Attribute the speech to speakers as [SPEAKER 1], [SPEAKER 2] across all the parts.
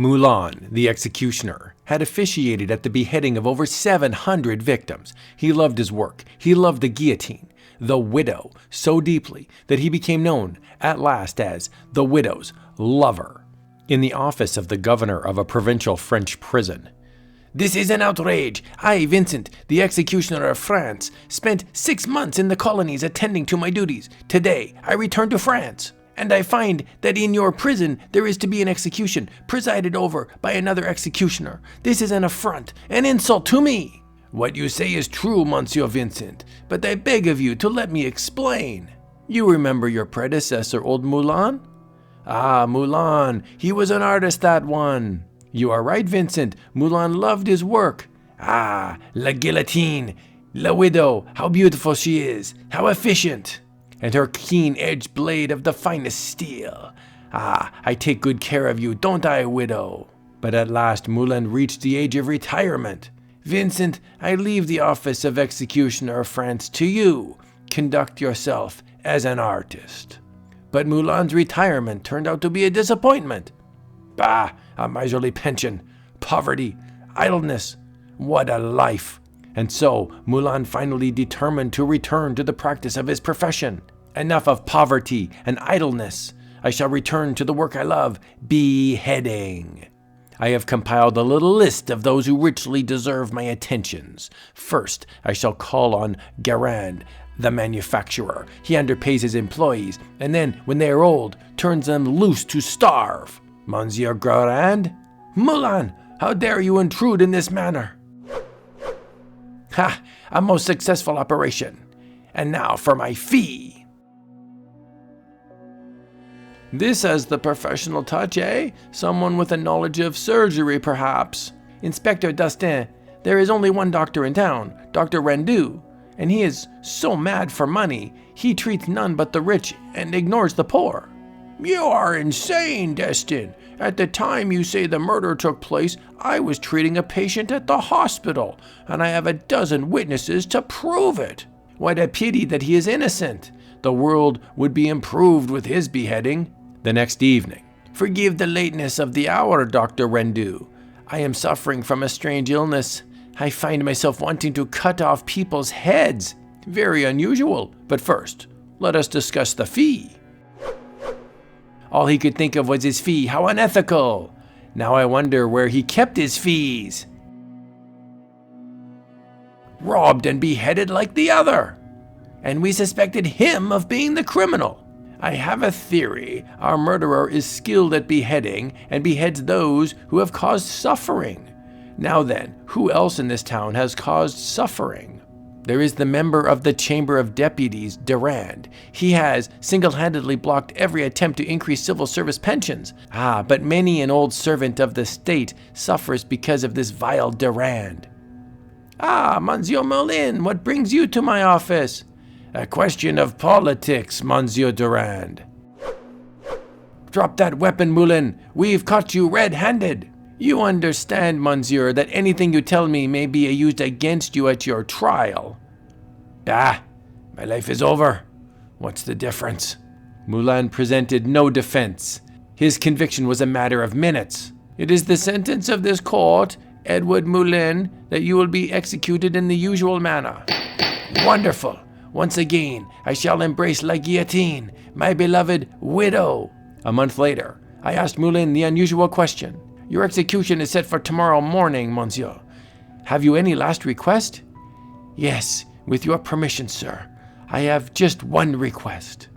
[SPEAKER 1] Moulin, the executioner, had officiated at the beheading of over 700 victims. He loved his work. He loved the guillotine, the widow, so deeply that he became known at last as the widow's lover. In the office of the governor of a provincial French prison. "This is an outrage. I, Vincent, the executioner of France, spent 6 months in the colonies attending to my duties. Today, I return to France, and I find that in your prison there is to be an execution, presided over by another executioner. This is an affront, an insult to me." "What you say is true, Monsieur Vincent, but I beg of you to let me explain." "You remember your predecessor, old Moulin?" "Ah, Moulin, he was an artist, that one." "You are right, Vincent. Moulin loved his work." "Ah, la guillotine, la widow, how beautiful she is, how efficient, and her keen-edged blade of the finest steel. Ah, I take good care of you, don't I, widow?" But at last Moulin reached the age of retirement. "Vincent, I leave the office of executioner of France to you. Conduct yourself as an artist." But Moulin's retirement turned out to be a disappointment. Bah, a miserly pension, poverty, idleness, what a life! And so Moulin finally determined to return to the practice of his profession. Enough of poverty and idleness. I shall return to the work I love, beheading. I have compiled a little list of those who richly deserve my attentions. First, I shall call on Garand, the manufacturer. He underpays his employees, and then, when they are old, turns them loose to starve. Monsieur Garand? Moulin, how dare you intrude in this manner? Ha! A most successful operation. And now for my fee. This has the professional touch, eh? Someone with a knowledge of surgery, perhaps. Inspector Dustin, there is only one doctor in town, Dr. Rendu, and he is so mad for money, he treats none but the rich and ignores the poor. You are insane, Destin. At the time you say the murder took place, I was treating a patient at the hospital, and I have a dozen witnesses to prove it. What a pity that he is innocent. The world would be improved with his beheading. The next evening. Forgive the lateness of the hour, Dr. Rendu. I am suffering from a strange illness. I find myself wanting to cut off people's heads. Very unusual. But first, let us discuss the fee. All he could think of was his fee. How unethical. Now I wonder where he kept his fees. Robbed and beheaded like the other. And we suspected him of being the criminal. I have a theory. Our murderer is skilled at beheading and beheads those who have caused suffering. Now then, who else in this town has caused suffering? There is the member of the Chamber of Deputies, Durand. He has single-handedly blocked every attempt to increase civil service pensions. But many an old servant of the state suffers because of this vile Durand. Monsieur Moulin, what brings you to my office? A question of politics, Monsieur Durand. Drop that weapon, Moulin. We've caught you red-handed. You understand, Monsieur, that anything you tell me may be used against you at your trial. My life is over. What's the difference? Moulin presented no defense. His conviction was a matter of minutes. It is the sentence of this court, Edward Moulin, that you will be executed in the usual manner. Wonderful. Once again, I shall embrace la guillotine, my beloved widow. A month later, I asked Moulin the unusual question. Your execution is set for tomorrow morning, monsieur. Have you any last request? Yes, with your permission, sir. I have just one request.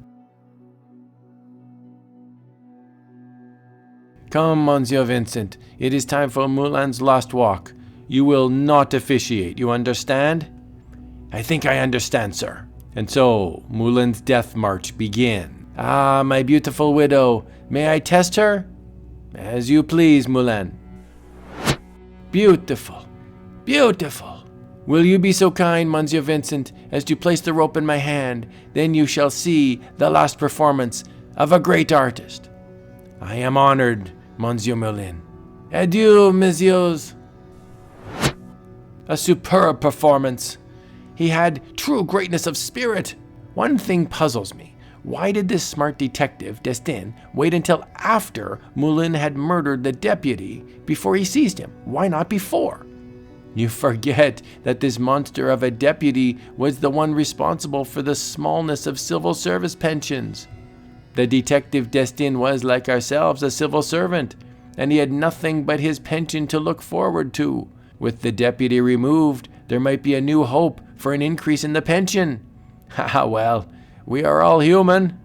[SPEAKER 1] Come, Monsieur Vincent. It is time for Moulin's last walk. You will not officiate, you understand? I think I understand, sir. And so, Moulin's death march began. My beautiful widow, may I test her? As you please, Moulin. Beautiful, beautiful. Will you be so kind, Monsieur Vincent, as to place the rope in my hand? Then you shall see the last performance of a great artist. I am honored, Monsieur Moulin. Adieu, messieurs. A superb performance. He had true greatness of spirit. One thing puzzles me. Why did this smart detective, Destin, wait until after Moulin had murdered the deputy before he seized him? Why not before? You forget that this monster of a deputy was the one responsible for the smallness of civil service pensions. The detective Destin was, like ourselves, a civil servant, and he had nothing but his pension to look forward to. With the deputy removed, there might be a new hope for an increase in the pension. Ha well, we are all human.